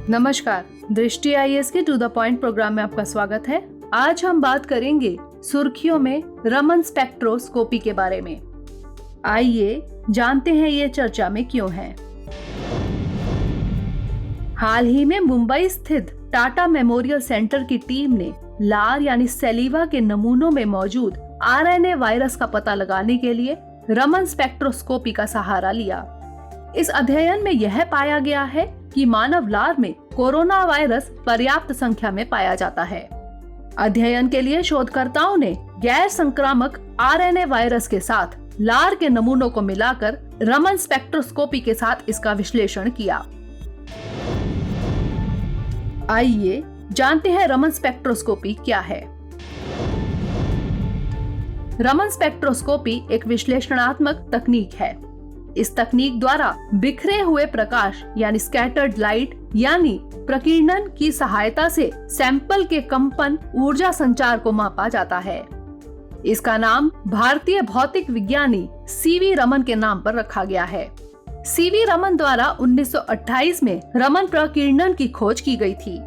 नमस्कार, दृष्टि आईएएस के टू द पॉइंट प्रोग्राम में आपका स्वागत है। आज हम बात करेंगे सुर्खियों में रमन स्पेक्ट्रोस्कोपी के बारे में। आइए जानते हैं ये चर्चा में क्यों है। हाल ही में मुंबई स्थित टाटा मेमोरियल सेंटर की टीम ने लार यानी सैलिवा के नमूनों में मौजूद आरएनए वायरस का पता लगाने के लिए रमन स्पेक्ट्रोस्कोपी का सहारा लिया। इस अध्ययन में यह पाया गया है कि मानव लार में कोरोना वायरस पर्याप्त संख्या में पाया जाता है। अध्ययन के लिए शोधकर्ताओं ने गैर संक्रामक आरएनए वायरस के साथ लार के नमूनों को मिलाकर रमन स्पेक्ट्रोस्कोपी के साथ इसका विश्लेषण किया। आइए जानते हैं रमन स्पेक्ट्रोस्कोपी क्या है। रमन स्पेक्ट्रोस्कोपी एक विश्लेषणात्मक तकनीक है। इस तकनीक द्वारा बिखरे हुए प्रकाश यानी स्कैटर्ड लाइट यानी प्रकीर्णन की सहायता से सैंपल के कंपन ऊर्जा संचार को मापा जाता है। इसका नाम भारतीय भौतिक विज्ञानी सीवी रमन के नाम पर रखा गया है। सीवी रमन द्वारा 1928 में रमन प्रकीर्णन की खोज की गई थी।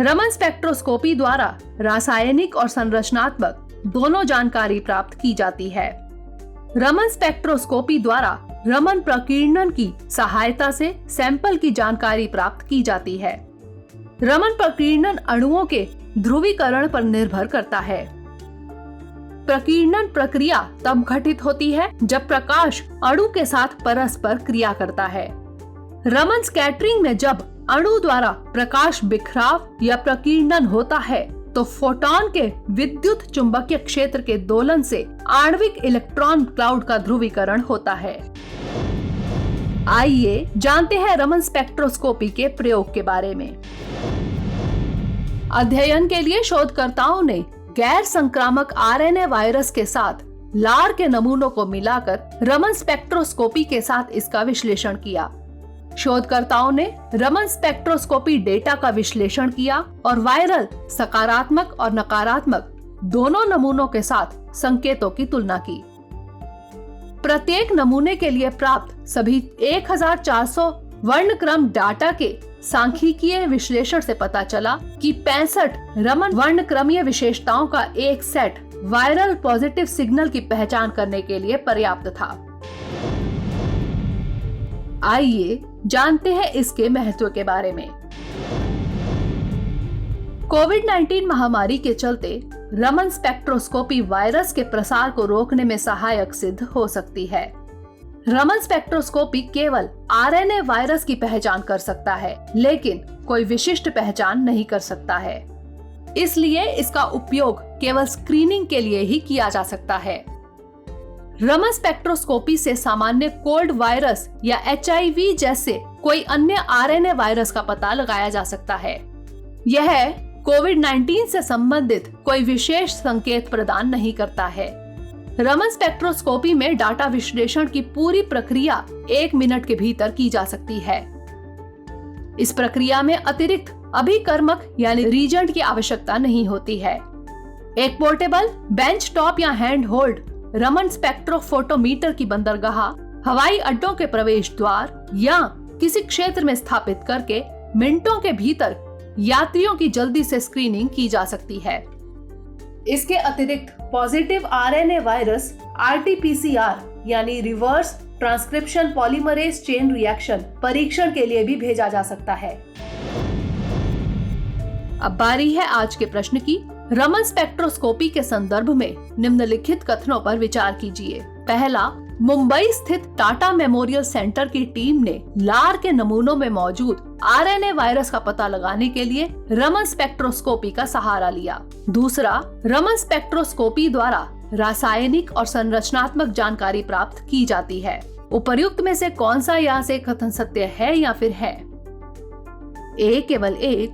रमन स्पेक्ट्रोस्कोपी द्वारा रासायनिक और संरचनात्मक दोनों जानकारी प्राप्त की जाती है। रमन स्पेक्ट्रोस्कोपी द्वारा रमन प्रकीर्णन की सहायता से सैंपल की जानकारी प्राप्त की जाती है। रमन प्रकीर्णन अणुओं के ध्रुवीकरण पर निर्भर करता है। प्रकीर्णन प्रक्रिया तब घटित होती है जब प्रकाश अणु के साथ परस्पर क्रिया करता है। रमन स्कैटरिंग में जब अणु द्वारा प्रकाश बिखराव या प्रकीर्णन होता है तो फोटॉन के विद्युत चुंबकीय क्षेत्र के दोलन से आणविक इलेक्ट्रॉन क्लाउड का ध्रुवीकरण होता है। आइए जानते हैं रमन स्पेक्ट्रोस्कोपी के प्रयोग के बारे में। अध्ययन के लिए शोधकर्ताओं ने गैर संक्रामक आरएनए वायरस के साथ लार के नमूनों को मिलाकर रमन स्पेक्ट्रोस्कोपी के साथ इसका विश्लेषण किया। शोधकर्ताओं ने रमन स्पेक्ट्रोस्कोपी डेटा का विश्लेषण किया और वायरल सकारात्मक और नकारात्मक दोनों नमूनों के साथ संकेतों की तुलना की। प्रत्येक नमूने के लिए प्राप्त सभी 1400 वर्णक्रम डाटा के सांख्यिकीय विश्लेषण से पता चला कि 65 रमन वर्णक्रमीय विशेषताओं का एक सेट वायरल पॉजिटिव सिग्नल की पहचान करने के लिए पर्याप्त था। आइए जानते हैं इसके महत्व के बारे में। कोविड-19 महामारी के चलते रमन स्पेक्ट्रोस्कोपी वायरस के प्रसार को रोकने में सहायक सिद्ध हो सकती है। रमन स्पेक्ट्रोस्कोपी केवल आरएनए वायरस की पहचान कर सकता है, लेकिन कोई विशिष्ट पहचान नहीं कर सकता है। इसलिए इसका उपयोग केवल स्क्रीनिंग के लिए ही किया जा सकता है। रमन स्पेक्ट्रोस्कोपी से सामान्य कोल्ड वायरस या HIV जैसे कोई अन्य आरएनए वायरस का पता लगाया जा सकता है। यह कोविड-19 से संबंधित कोई विशेष संकेत प्रदान नहीं करता है। रमन स्पेक्ट्रोस्कोपी में डाटा विश्लेषण की पूरी प्रक्रिया 1 मिनट के भीतर की जा सकती है। इस प्रक्रिया में अतिरिक्त अभिकर्मक यानी रीजेंट की आवश्यकता नहीं होती है। एक पोर्टेबल बेंच टॉप या हैंड होल्ड रमन स्पेक्ट्रोफोटोमीटर की बंदरगाह, हवाई अड्डों के प्रवेश द्वार या किसी क्षेत्र में स्थापित करके मिनटों के भीतर यात्रियों की जल्दी से स्क्रीनिंग की जा सकती है। इसके अतिरिक्त पॉजिटिव आरएनए वायरस RT-PCR यानी reverse transcription polymerase chain reaction परीक्षण के लिए भी भेजा जा सकता है। अब बारी है आज के प्रश्न की। रमन स्पेक्ट्रोस्कोपी के संदर्भ में निम्नलिखित कथनों पर विचार कीजिए। पहला, मुंबई स्थित टाटा मेमोरियल सेंटर की टीम ने लार के नमूनों में मौजूद आरएनए वायरस का पता लगाने के लिए रमन स्पेक्ट्रोस्कोपी का सहारा लिया। दूसरा, रमन स्पेक्ट्रोस्कोपी द्वारा रासायनिक और संरचनात्मक जानकारी प्राप्त की जाती है। उपर्युक्त में से कौन सा यहाँ से कथन सत्य है या फिर है? A केवल 1,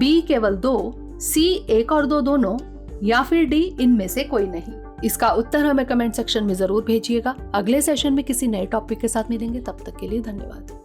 B केवल 2, C 1 और 2 दोनों, या फिर D इनमें से कोई नहीं? इसका उत्तर हमें कमेंट सेक्शन में जरूर भेजिएगा। अगले सेशन में किसी नए टॉपिक के साथ मिलेंगे, तब तक के लिए धन्यवाद।